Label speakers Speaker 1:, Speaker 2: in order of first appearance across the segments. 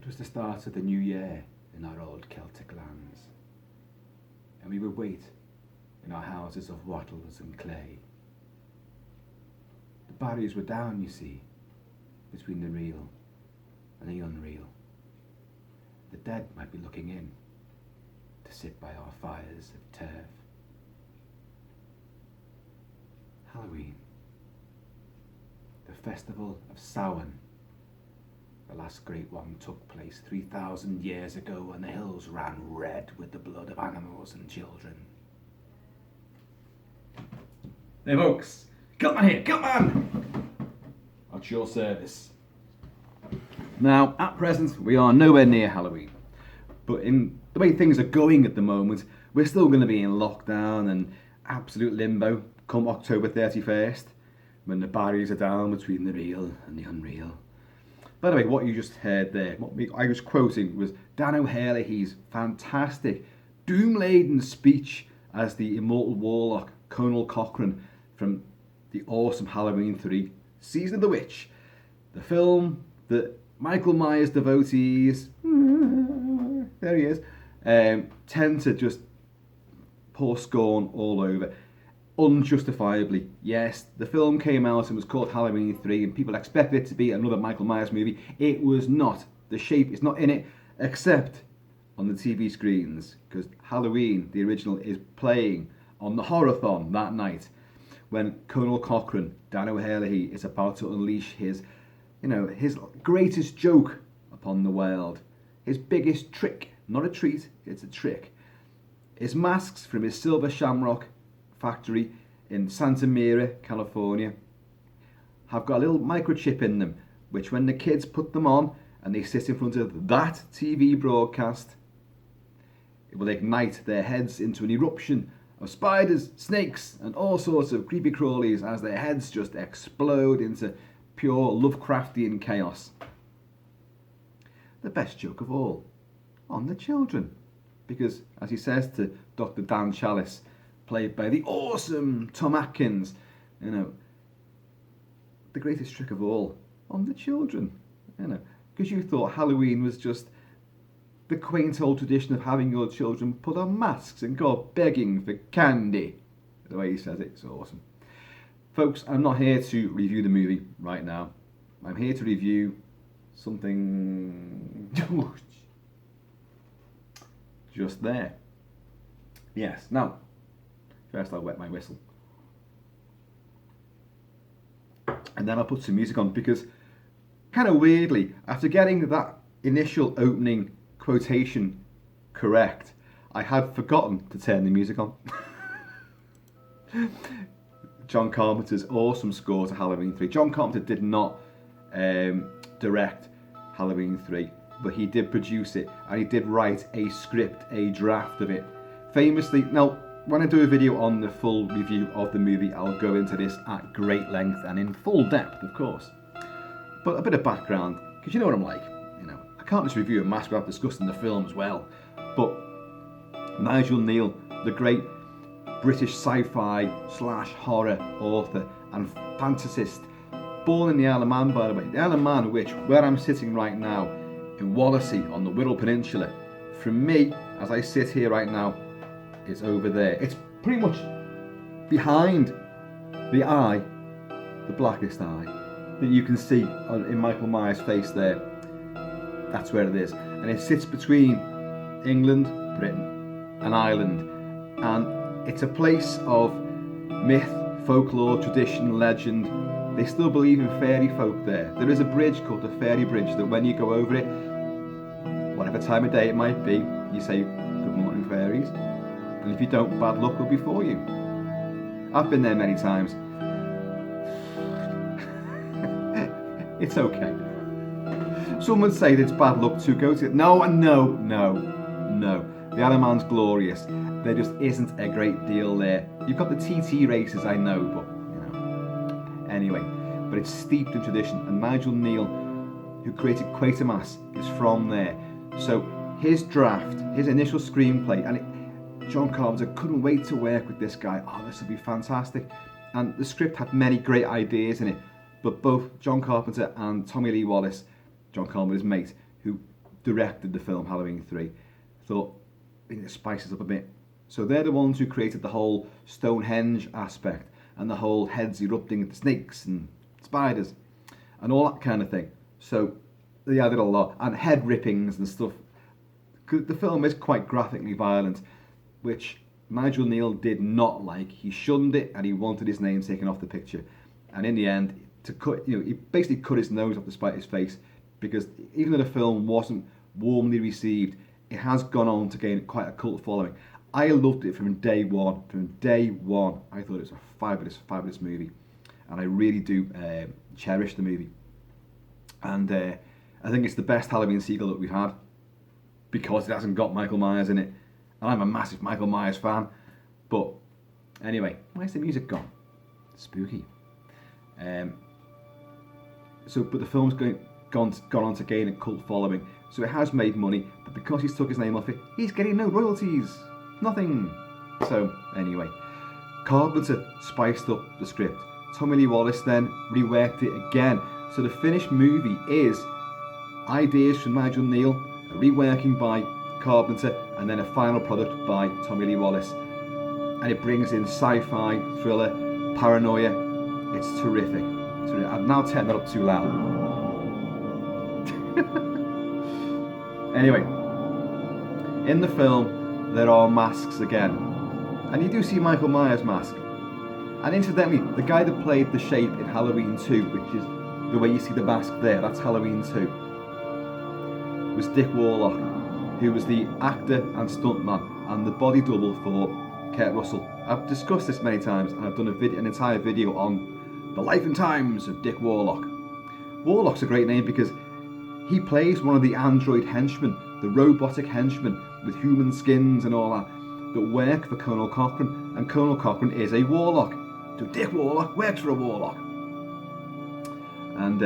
Speaker 1: It was the start of the new year in our old Celtic lands, and we would wait in our houses of wattles and clay. The barriers were down, you see, between the real and the unreal. The dead might be looking in to sit by our fires of turf. Halloween, the festival of Samhain. The last great one took place 3,000 years ago, and the hills ran red with the blood of animals and children. Hey folks, Kilt-Man here, Kilt-Man! At your service. Now, at present, we are nowhere near Halloween, but in the way things are going at the moment, we're still going to be in lockdown and absolute limbo come October 31st, when the barriers are down between the real and the unreal. By the way, what you just heard there, what I was quoting was Dan O'Herlihy's fantastic, doom-laden speech as the immortal warlock Conal Cochran from the awesome Halloween 3 Season of the Witch, the film that Michael Myers devotees, there he is, tend to just pour scorn all over. Unjustifiably, yes, the film came out and was called Halloween 3 and people expected it to be another Michael Myers movie. It was not. The shape is not in it, except on the TV screens, because Halloween, the original, is playing on the Howarth that night when Conal Cochran, Dan O'Herlihy, is about to unleash his greatest joke upon the world. His biggest trick, not a treat, it's a trick. His masks from his Silver Shamrock factory in Santa Mira, California, have got a little microchip in them, which when the kids put them on and they sit in front of that TV broadcast, it will ignite their heads into an eruption of spiders, snakes, and all sorts of creepy crawlies as their heads just explode into pure Lovecraftian chaos. The best joke of all, on the children, because as he says to Dr. Dan Chalice, played by the awesome Tom Atkins, the greatest trick of all, on the children, because you thought Halloween was just the quaint old tradition of having your children put on masks and go begging for candy. The way he says it's awesome. Folks, I'm not here to review the movie right now. I'm here to review something just there. Yes, now, first I'll wet my whistle. And then I'll put some music on, because kind of weirdly, after getting that initial opening quotation correct, I had forgotten to turn the music on. John Carpenter's awesome score to Halloween 3. John Carpenter did not direct Halloween 3, but he did produce it, and he did write a script, a draft of it. Famously, now, when I do a video on the full review of the movie, I'll go into this at great length and in full depth, of course. But a bit of background, because you know what I'm like. I can't just review a mask without discussing the film as well. But Nigel Kneale, the great British sci-fi / horror author and fantasist, born in the Isle of Man, by the way. The Isle of Man, which, where I'm sitting right now, in Wallasey on the Wirral Peninsula, from me, as I sit here right now, it's over there. It's pretty much behind the eye, the blackest eye, that you can see in Michael Myers' face there. That's where it is. And it sits between England, Britain, and Ireland. And it's a place of myth, folklore, tradition, legend. They still believe in fairy folk there. There is a bridge called the Fairy Bridge that when you go over it, whatever time of day it might be, you say, "Good morning, fairies." And if you don't, bad luck will be for you. I've been there many times. It's okay. Some would say that it's bad luck to go to it. No. The Isle of Man's glorious. There just isn't a great deal there. You've got the TT races, I know, but, anyway. But it's steeped in tradition, and Nigel Kneale, who created Quatermass, is from there. So his draft, his initial screenplay, and John Carpenter couldn't wait to work with this guy. Oh, this will be fantastic. And the script had many great ideas in it, but both John Carpenter and Tommy Lee Wallace, John Carpenter's mate, who directed the film Halloween 3, thought, I think it spices up a bit. So they're the ones who created the whole Stonehenge aspect and the whole heads erupting into snakes and spiders and all that kind of thing. So they added a lot, and head rippings and stuff. The film is quite graphically violent, which Nigel Neal did not like. He shunned it and he wanted his name taken off the picture. And in the end, he basically cut his nose off to spite his face, because even though the film wasn't warmly received, it has gone on to gain quite a cult following. I loved it from day one. From day one, I thought it was a fabulous, fabulous movie, and I really do cherish the movie. And I think it's the best Halloween sequel that we've had, because it hasn't got Michael Myers in it. And I'm a massive Michael Myers fan. But anyway, where's the music gone? Spooky. But the film's gone on to gain a cult following. So it has made money, but because he's took his name off it, he's getting no royalties. Nothing. So anyway, Carpenter spiced up the script. Tommy Lee Wallace then reworked it again. So the finished movie is ideas from Nigel Neal, a reworking by Carpenter, and then a final product by Tommy Lee Wallace. And it brings in sci-fi, thriller, paranoia. It's terrific. I've now turned that up too loud. Anyway, in the film there are masks again, and you do see Michael Myers' mask. And incidentally, the guy that played the Shape in Halloween 2, which is the way you see the mask there, that's Halloween 2, was Dick Warlock, who was the actor and stuntman and the body double for Kurt Russell. I've discussed this many times, and I've done an entire video on the life and times of Dick Warlock. Warlock's a great name because he plays one of the android henchmen, the robotic henchmen with human skins and all that work for Colonel Cochran, and Colonel Cochran is a warlock. So Dick Warlock works for a warlock. And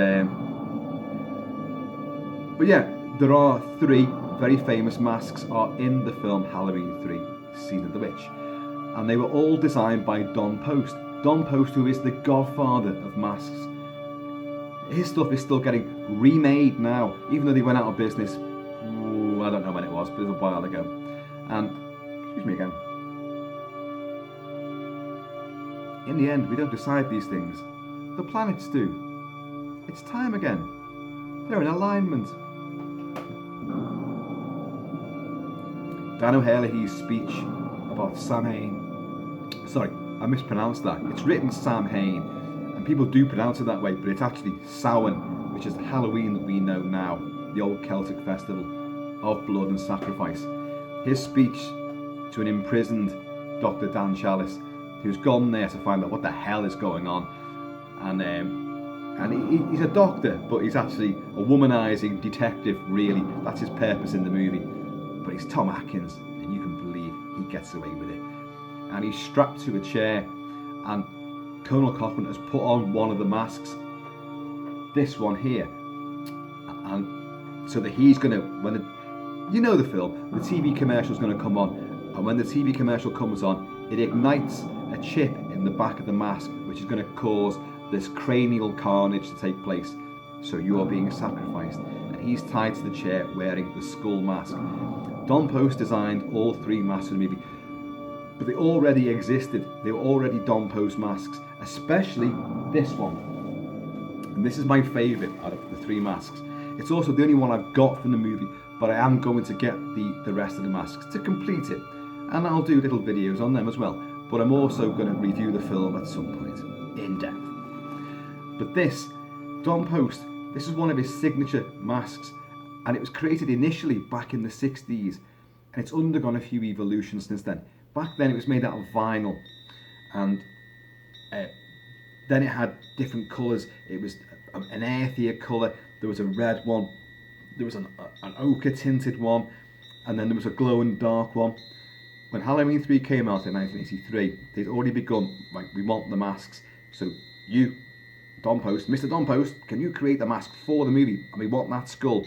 Speaker 1: but yeah, there are 3 very famous masks are in the film Halloween 3, Season of the Witch, and they were all designed by Don Post. Don Post, who is the godfather of masks. His stuff is still getting remade now, even though they went out of business. I don't know when it was, but it was a while ago. And excuse me again. In the end, we don't decide these things. The planets do. It's time again. They're in alignment. Dan O'Herlihy's speech about Samhain. Sorry, I mispronounced that. It's written Samhain, and people do pronounce it that way, but it's actually Samhain, which is the Halloween that we know now, the old Celtic festival of blood and sacrifice. His speech to an imprisoned Dr. Dan Chalice, who's gone there to find out what the hell is going on, and he's a doctor, but he's actually a womanizing detective, really. That's his purpose in the movie. But he's Tom Atkins, and you can believe he gets away with it. And he's strapped to a chair, and Colonel Cochran has put on one of the masks, this one here, and so that he's gonna, you know the film, the TV commercial's gonna come on, and when the TV commercial comes on, it ignites a chip in the back of the mask, which is gonna cause this cranial carnage to take place. So you are being sacrificed, and he's tied to the chair wearing the skull mask. Don Post designed all 3 masks for the movie, but they already existed. They were already Don Post masks, especially this one. And this is my favourite out of the 3 masks. It's also the only one I've got from the movie, but I am going to get the rest of the masks to complete it. And I'll do little videos on them as well. But I'm also going to review the film at some point, in depth. But this, Don Post, this is one of his signature masks, and it was created initially back in the 60s, and it's undergone a few evolutions since then. Back then it was made out of vinyl, and then it had different colours. It was an earthier colour, there was a red one, there was an ochre tinted one, and then there was a glow and dark one. When Halloween 3 came out in 1983, they'd already begun, like, we want the masks, so you, Don Post, Mr. Don Post, can you create the mask for the movie? And we want that skull.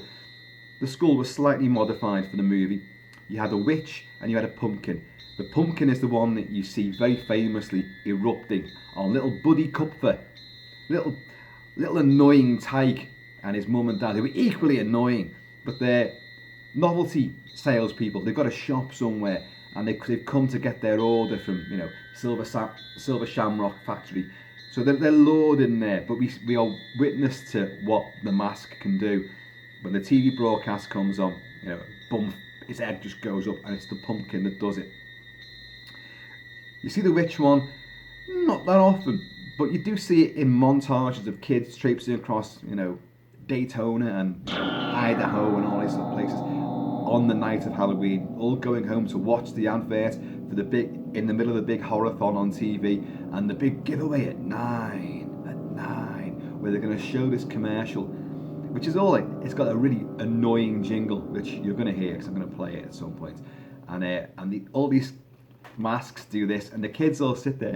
Speaker 1: The skull was slightly modified for the movie. You had a witch and you had a pumpkin. The pumpkin is the one that you see very famously erupting on little Buddy Kupfer, little annoying Tyke and his mum and dad, who were equally annoying, but they're novelty salespeople. They've got a shop somewhere, and they've come to get their order from, you know, Silver Shamrock factory. So they're lured in there, but we are witness to what the mask can do. When the TV broadcast comes on, you know, boom, his head just goes up, and it's the pumpkin that does it. You see the witch one, not that often, but you do see it in montages of kids traipsing across, you know, Daytona and Idaho and all these other places on the night of Halloween, all going home to watch the advert for the in the middle of the big horror-thon on TV, and the big giveaway at 9, where they're going to show this commercial, which is all like, it's got a really annoying jingle, which you're going to hear because I'm going to play it at some point, and all these masks do this, and the kids all sit there,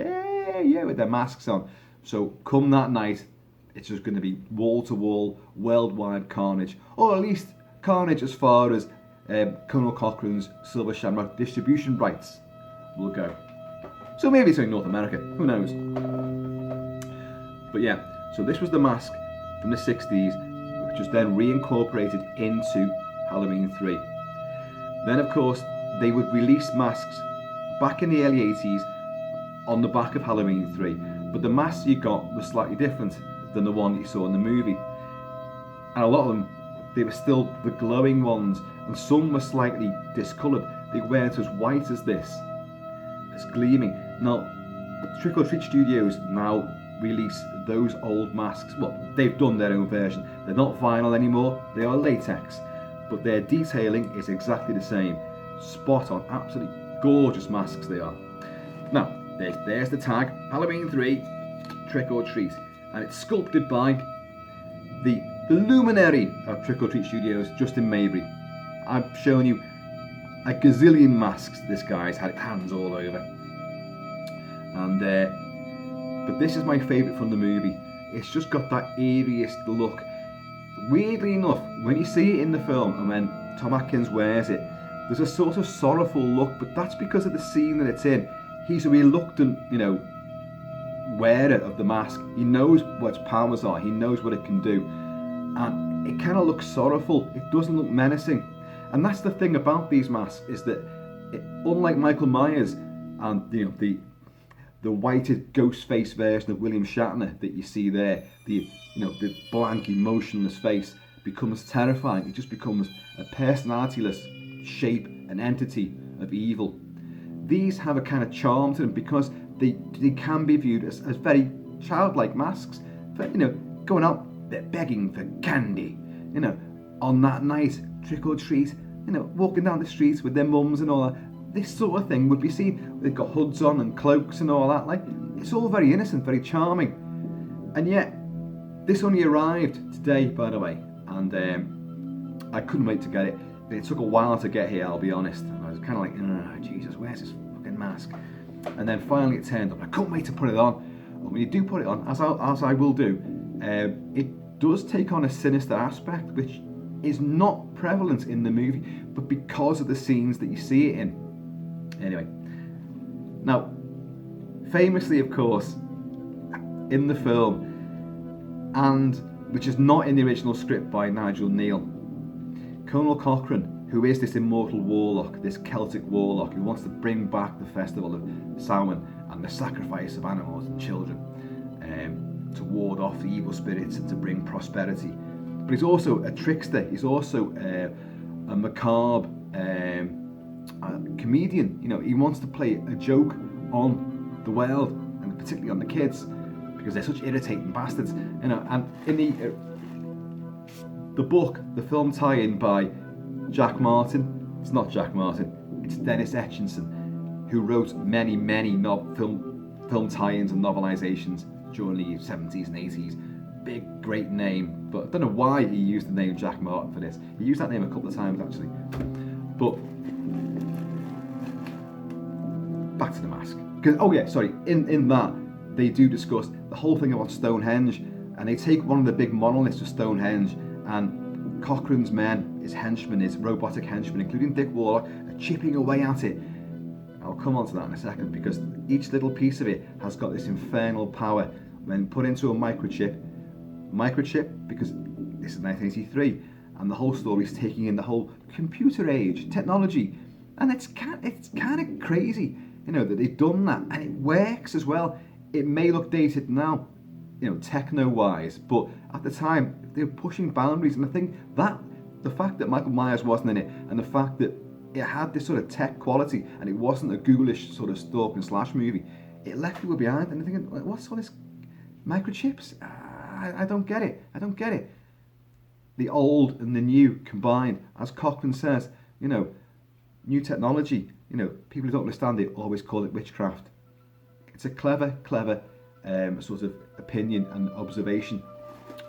Speaker 1: hey, yeah, with their masks on. So come that night, it's just going to be wall-to-wall, worldwide carnage, or at least carnage as far as Colonel Cochran's Silver Shamrock distribution rights will go. So maybe it's in North America, who knows. But yeah, so this was the mask from the 60s, which was then reincorporated into Halloween 3. Then of course, they would release masks back in the early 80s on the back of Halloween 3, but the masks you got were slightly different than the one that you saw in the movie. And a lot of them, they were still the glowing ones, and some were slightly discoloured. They weren't as white as this, as gleaming. Now, Trick or Treat Studios now release those old masks. Well, they've done their own version. They're not vinyl anymore, they are latex, but their detailing is exactly the same. Spot on, absolutely gorgeous masks they are. Now, there's the tag, Halloween 3, Trick or Treat, and it's sculpted by the luminary of Trick or Treat Studios, Justin Mabry. I've shown you a gazillion masks this guy's had hands all over. And but this is my favourite from the movie. It's just got that eeriest look. Weirdly enough, when you see it in the film and when Tom Atkins wears it, there's a sort of sorrowful look, but that's because of the scene that it's in. He's a reluctant, you know, wearer of the mask. He knows what its powers are, he knows what it can do, and it kind of looks sorrowful. It doesn't look menacing, and that's the thing about these masks, is that unlike Michael Myers and, you know, the whited ghost face version of William Shatner that you see there, the blank emotionless face becomes terrifying. It just becomes a personalityless shape, an entity of evil. These have a kind of charm to them because they can be viewed as very childlike masks. For, you know, going out, they're begging for candy. You know, on that night, trick or treat. You know, walking down the streets with their mums and all that. This sort of thing would be seen. They've got hoods on and cloaks and all that. Like, it's all very innocent, very charming. And yet, this only arrived today, by the way, and I couldn't wait to get it. It took a while to get here, I'll be honest. I was kind of like, oh, Jesus, where's this fucking mask? And then finally it turned up. I couldn't wait to put it on. And when you do put it on, as I will do, it does take on a sinister aspect, which is not prevalent in the movie, but because of the scenes that you see it in. Anyway, now, famously, of course, in the film, and which is not in the original script by Nigel Neal, Colonel Cochran, who is this immortal warlock, this Celtic warlock, who wants to bring back the festival of Samhain and the sacrifice of animals and children to ward off the evil spirits and to bring prosperity. But he's also a trickster. He's also a macabre comedian. You know, he wants to play a joke on the world, and particularly on the kids, because they're such irritating bastards. You know, and in the book, the film tie-in by Jack Martin, it's not Jack Martin, it's Dennis Etchinson, who wrote many film tie-ins and novelizations during the 70s and 80s. Big, great name, but I don't know why he used the name Jack Martin for this. He used that name a couple of times, actually. But back to the mask. Because, oh yeah, sorry, in that, they do discuss the whole thing about Stonehenge, and they take one of the big monoliths of Stonehenge, and Cochran's men, his henchmen, his robotic henchmen, including Dick Warlock, are chipping away at it. I'll come on to that in a second, because each little piece of it has got this infernal power when put into a microchip, because this is 1983, and the whole story's taking in the whole computer age, technology, and it's kind of crazy, you know, that they've done that, and it works as well. It may look dated now, you know, techno-wise, but at the time they were pushing boundaries, and I think that the fact that Michael Myers wasn't in it, and the fact that it had this sort of tech quality, and it wasn't a ghoulish sort of stalk and slash movie, it left people behind, and they're thinking, what's all this microchips? I don't get it. I don't get it. The old and the new combined, as Cochran says, you know, new technology, you know, people who don't understand it always call it witchcraft. It's a clever sort of opinion and observation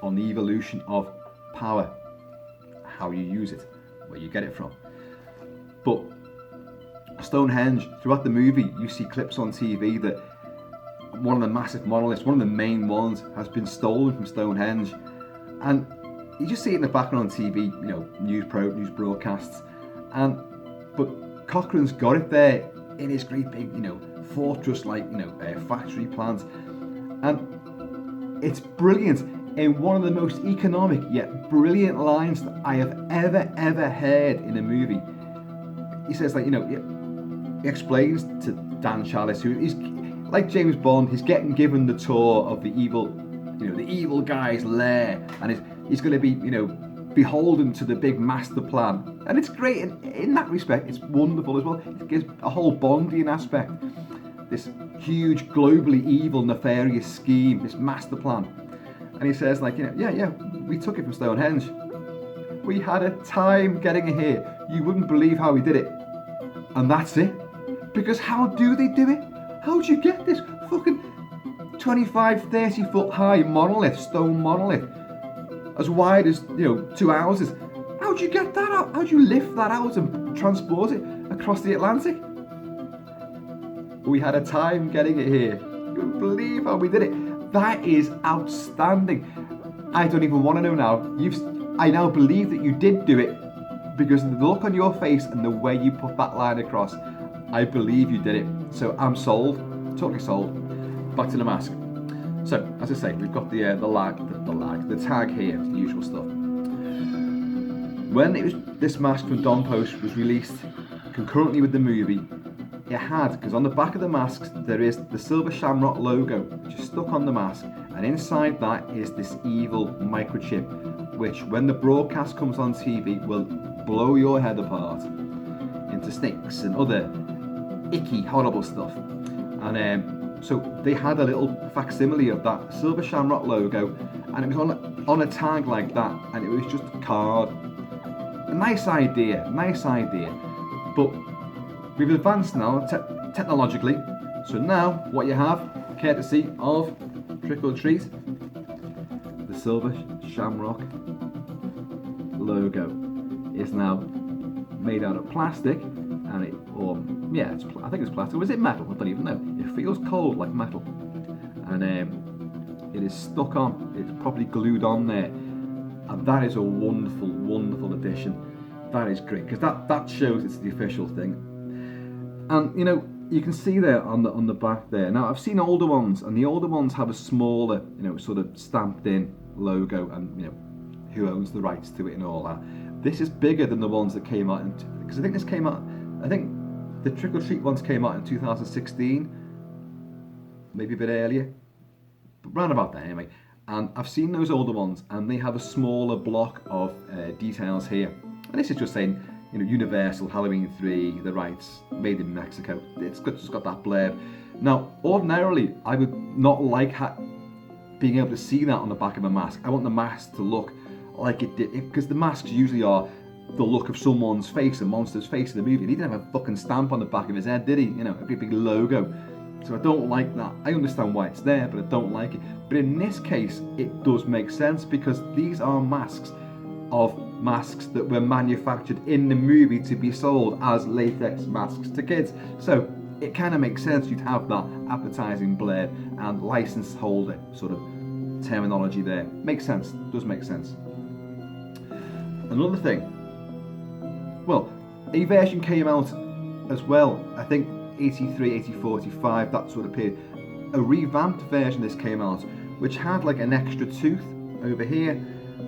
Speaker 1: on the evolution of power, how you use it, where you get it from. But Stonehenge, throughout the movie, you see clips on TV that one of the massive monoliths, one of the main ones, has been stolen from Stonehenge, and you just see it in the background on TV, you know, news broadcasts, but Cochran's got it there in his great big, you know, fortress-like, you know, factory plant, and it's brilliant in one of the most economic yet brilliant lines that I have ever heard in a movie. He says, like, you know, he explains to Dan Chalice, who is like James Bond, he's getting given the tour of the evil, you know, the evil guy's lair, and he's going to be, you know, beholden to the big master plan, and it's great in that respect. It's wonderful as well. It gives a whole Bondian aspect, this huge, globally evil, nefarious scheme, this master plan. And he says, like, you know, yeah, we took it from Stonehenge. We had a time getting it here. You wouldn't believe how we did it. And that's it. Because how do they do it? How do you get this fucking 25, 30 foot high monolith, stone monolith, as wide as, you know, 2 houses? How do you get that out? How do you lift that out and transport it across the Atlantic? We had a time getting it here. You wouldn't believe how we did it. That is outstanding. I don't even want to know now. I now believe that you did do it, because of the look on your face and the way you put that line across. I believe you did it. So I'm sold, totally sold. Back to the mask. So, as I say, we've got the tag here, the usual stuff. When this mask from Don Post was released concurrently with the movie, it had, because on the back of the masks there is the Silver Shamrock logo, which is stuck on the mask, and inside that is this evil microchip, which when the broadcast comes on TV will blow your head apart into snakes and other icky, horrible stuff. And so they had a little facsimile of that Silver Shamrock logo, and it was on a tag like that, and it was just a card. A nice idea, but we've advanced now technologically, so now what you have, courtesy of Trick or Treat, the Silver Shamrock logo is now made out of plastic, and I think it's plastic. Was it metal? I don't even know. It feels cold like metal, and it is stuck on. It's probably glued on there, and that is a wonderful addition. That is great, because that shows it's the official thing. And you know, you can see there on the back there. Now I've seen older ones, and the older ones have a smaller, you know, sort of stamped in logo, and you know, who owns the rights to it and all that. This is bigger than the ones that came out, because I think the Trick or Treat ones came out in 2016, maybe a bit earlier, but round about there anyway. And I've seen those older ones, and they have a smaller block of details here. And this is just saying, you know, Universal, Halloween 3, the rights, made in Mexico. It's just got that blurb. Now, ordinarily, I would not like being able to see that on the back of a mask. I want the mask to look like it did, because the masks usually are the look of someone's face, a monster's face in the movie. And he didn't have a fucking stamp on the back of his head, did he? You know, a big logo. So I don't like that. I understand why it's there, but I don't like it. But in this case, it does make sense, because these are masks that were manufactured in the movie to be sold as latex masks to kids. So it kind of makes sense you'd have that advertising blurb and license holder sort of terminology there. Makes sense, does make sense. Another thing, well, a version came out as well, I think 83, 84, 85, that sort of period. A revamped version of this came out, which had like an extra tooth over here,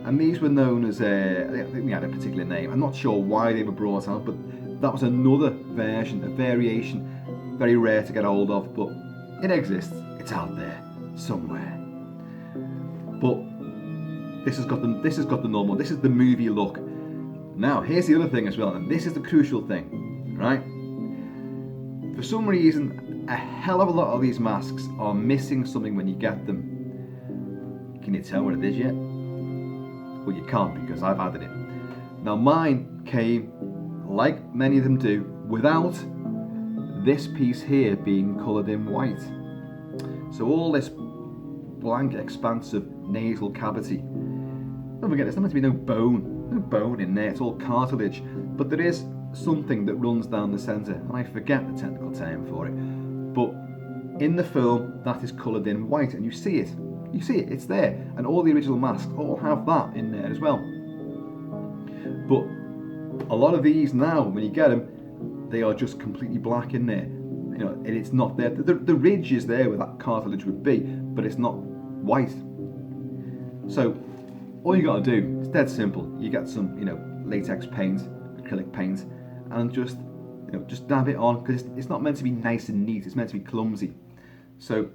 Speaker 1: And these were known as, I think they had a particular name. I'm not sure why they were brought out, but that was another version, a variation, very rare to get hold of, but it exists. It's out there somewhere. But this has got the normal. This is the movie look. Now, here's the other thing as well, and this is the crucial thing, right? For some reason, a hell of a lot of these masks are missing something when you get them. Can you tell what it is yet? Well, you can't, because I've added it. Now, mine came, like many of them do, without this piece here being coloured in white. So all this blank expanse of nasal cavity. Don't forget, there's not meant to be no bone in there, it's all cartilage, but there is something that runs down the centre, and I forget the technical term for it, but in the film that is coloured in white, and you see it, it's there, and all the original masks all have that in there as well. But a lot of these now, when you get them, they are just completely black in there, you know, and it's not there. The ridge is there where that cartilage would be, but it's not white. So all you got to do, it's dead simple. You get some, you know, latex paint, acrylic paint, and just dab it on, because it's not meant to be nice and neat. It's meant to be clumsy. So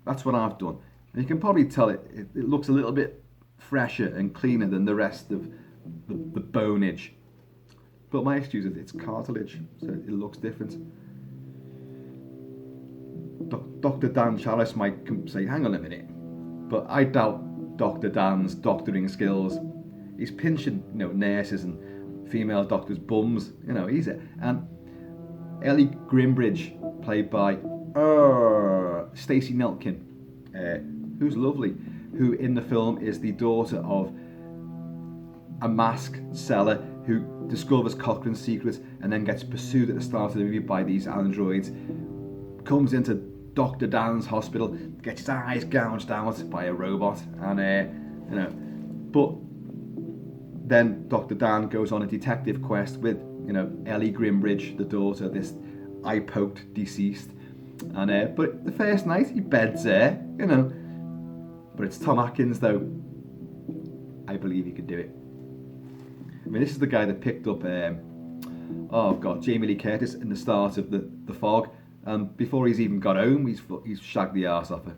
Speaker 1: that's what I've done. And you can probably tell it looks a little bit fresher and cleaner than the rest of the bonage. But my excuse is it's cartilage, so it looks different. Dr. Dan Chalice might say, hang on a minute, but I doubt Dr. Dan's doctoring skills. He's pinching, you know, nurses and female doctors' bums, you know, and Ellie Grimbridge, played by Stacey Nelkin, who's lovely, who in the film is the daughter of a mask seller who discovers Cochran's secret and then gets pursued at the start of the movie by these androids, comes into Dr. Dan's hospital, gets his eyes gouged out by a robot, and you know, but then Dr. Dan goes on a detective quest with, you know, Ellie Grimbridge, the daughter, this eye-poked deceased, and but the first night he beds her, you know, but it's Tom Atkins though. I believe he could do it. I mean, this is the guy that picked up, Jamie Lee Curtis in the start of the Fog, and before he's even got home, he's shagged the arse off her.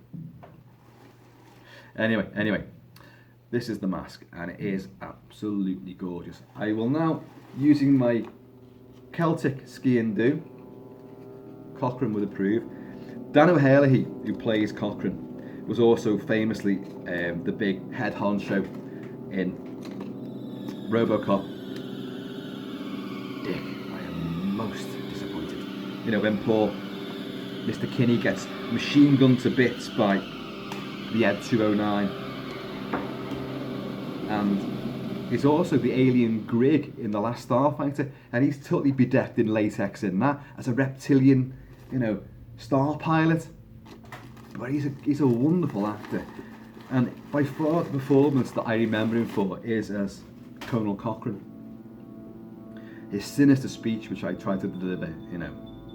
Speaker 1: Anyway, this is the mask, and it is absolutely gorgeous. I will now, using my Celtic ski and do, Cochran would approve. Dan O'Herlihy, who plays Cochran, was also famously the big head honcho in RoboCop. Dick, I am most disappointed. You know, when poor Mr. Kinney gets machine gunned to bits by the Ed 209. And he's also the alien Grig in The Last Starfighter, and he's totally bedecked in latex in that as a reptilian, you know, star pilot. But he's a wonderful actor, and by far the performance that I remember him for is as Conal Cochran. His sinister speech, which I tried to deliver, you know,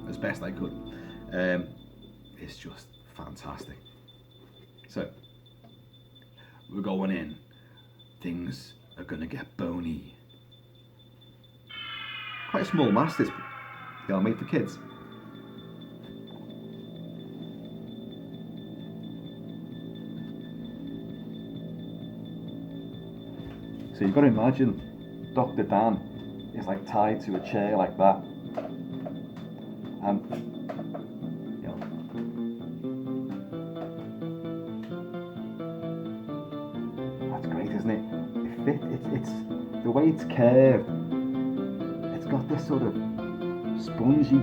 Speaker 1: as best I could, is just fantastic. So we're going in. Things are gonna get bony. Quite a small mask, this. They are made for kids. So you've got to imagine Dr. Dan is like tied to a chair like that, and you know, that's great, isn't it? It's the way it's curved. It's got this sort of spongy,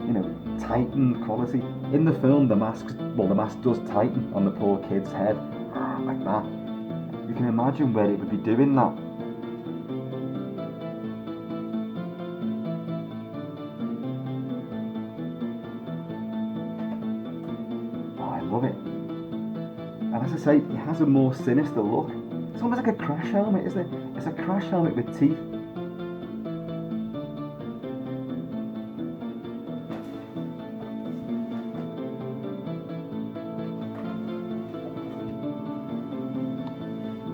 Speaker 1: you know, tightened quality. In the film, the mask does tighten on the poor kid's head, like that. You can imagine where it would be doing that. Oh, I love it. And as I say, it has a more sinister look. It's almost like a crash helmet, isn't it? It's a crash helmet with teeth.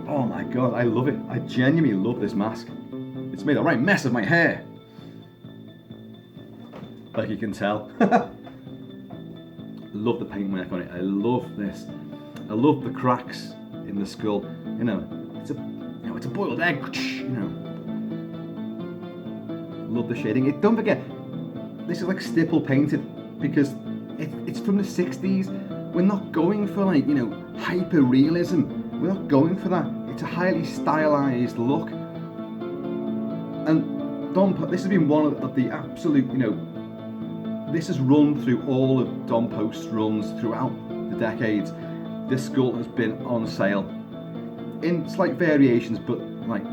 Speaker 1: Oh my God. God, I love it. I genuinely love this mask. It's made a right mess of my hair. Like you can tell. Love the paintwork on it. I love this. I love the cracks in the skull. You know, it's a boiled egg. You know. Love the shading. Don't forget, this is like stipple painted because it's from the 60s. We're not going for like, you know, hyper realism. We're not going for that. It's a highly stylized look. And this has been one of the absolute, you know, this has run through all of Don Post's runs throughout the decades. This skull has been on sale in slight variations, but like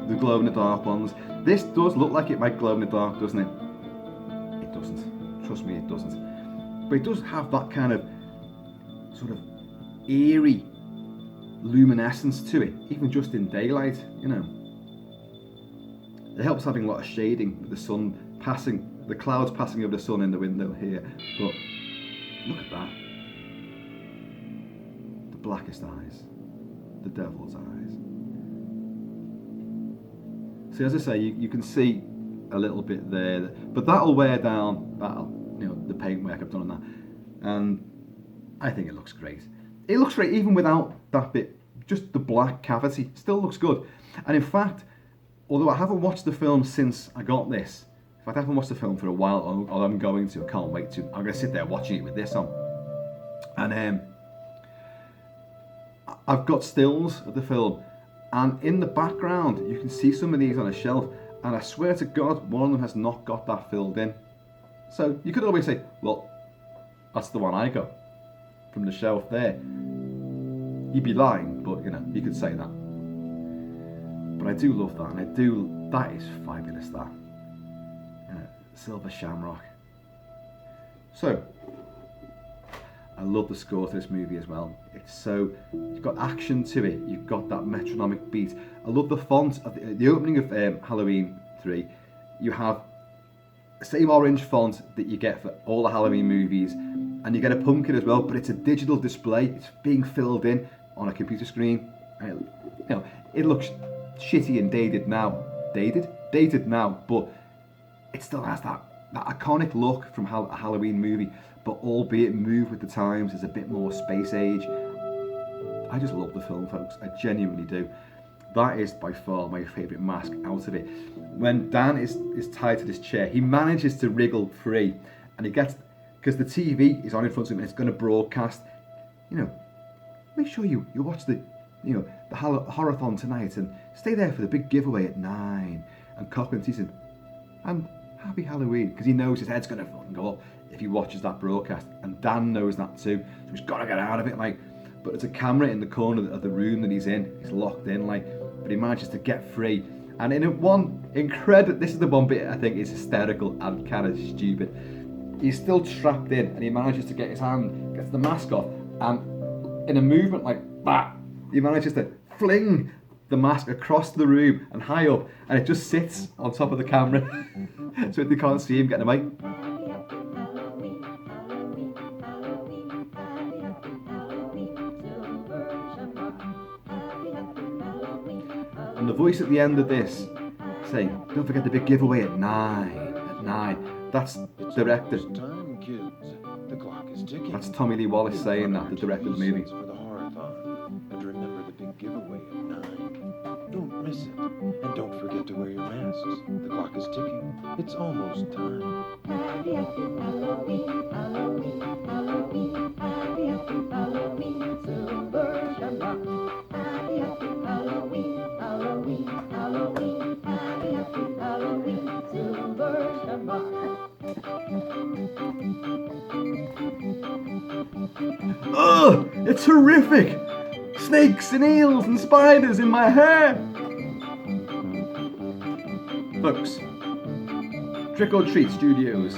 Speaker 1: the glow in the dark ones. This does look like it might glow in the dark, doesn't it? It doesn't. Trust me, it doesn't. But it does have that kind of sort of eerie luminescence to it, even just in daylight, you know. It helps having a lot of shading with the sun passing, the clouds passing over the sun in the window here. But look at that. The blackest eyes. The devil's eyes. So as I say, you can see a little bit there, but that'll wear down, you know, the paintwork I've done on that. And I think it looks great. It looks great even without that bit, just the black cavity, still looks good. And in fact, although I haven't watched the film since I got this, in fact I haven't watched the film for a while, or I'm going to, I can't wait to, I'm going to sit there watching it with this on. And I've got stills of the film, and in the background you can see some of these on a shelf, and I swear to God, one of them has not got that filled in. So you could always say, well, that's the one I got from the shelf there. You'd be lying, but you know, you could say that. But I do love that, and that is fabulous, that. Silver Shamrock. So, I love the score to this movie as well. It's so, you've got action to it, you've got that metronomic beat. I love the font of the opening of Halloween 3. You have the same orange font that you get for all the Halloween movies, and you get a pumpkin as well, but it's a digital display. It's being filled in on a computer screen. And it looks shitty and dated now. Dated now, but it still has that iconic look from a Halloween movie, but albeit moved with the times. There's a bit more space age. I just love the film, folks. I genuinely do. That is by far my favourite mask out of it. When Dan is tied to this chair, he manages to wriggle free, and he gets, because the TV is on in front of him and it's going to broadcast. You know, make sure you watch the Howarth tonight, and stay there for the big giveaway at 9. And Cochran sees him, and happy Halloween, because he knows his head's going to fucking go up if he watches that broadcast, and Dan knows that too, so he's got to get out of it, like. But there's a camera in the corner of the room that he's in. He's locked in, like, but he manages to get free. And in this is the one bit I think is hysterical and kind of stupid. He's still trapped in, and he manages to get his hand, gets the mask off, and in a movement like that, he manages to fling the mask across the room and high up, and it just sits on top of the camera, so they can't see him getting away. And the voice at the end of this saying, "Don't forget the big giveaway at 9. That's director. That's Tommy Lee Wallace saying that, the director of the movie.
Speaker 2: And remember the big giveaway at 9. Don't miss it. And don't forget to wear your masks. The clock is ticking. It's almost time. Happy Halloween, Halloween, Halloween, happy Halloween, Silver Shamrock. Happy Halloween, Halloween, Halloween, happy Halloween, Silver Shamrock.
Speaker 1: Ugh! It's horrific! Snakes and eels and spiders in my hair! Folks, Trick or Treat Studios,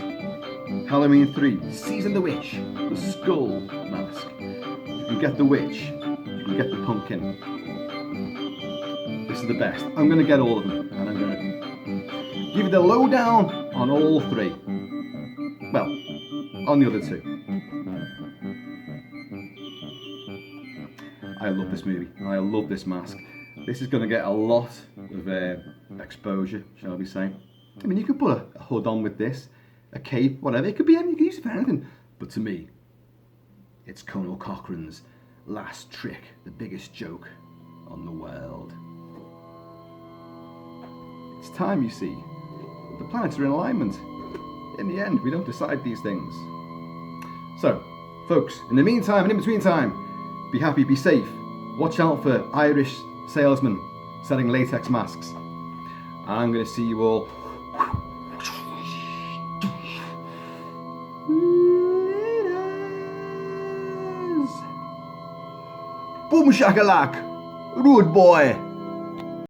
Speaker 1: Halloween 3, Season the Witch, the Skull Mask. You can get the witch, you can get the pumpkin. This is the best. I'm going to get all of them, and I'm going to give you the lowdown on all 3. Well, on the other 2. I love this movie. I love this mask. This is going to get a lot of exposure, shall we say. I mean, you could put a hood on with this, a cape, whatever. It could be anything. You can use it for anything. But to me, it's Conal Cochran's last trick, the biggest joke on the world. It's time, you see. The planets are in alignment. In the end, we don't decide these things. So, folks, in the meantime and in between time, be happy, be safe. Watch out for Irish salesmen selling latex masks. I'm going to see you all. Boom shakalak, rude boy.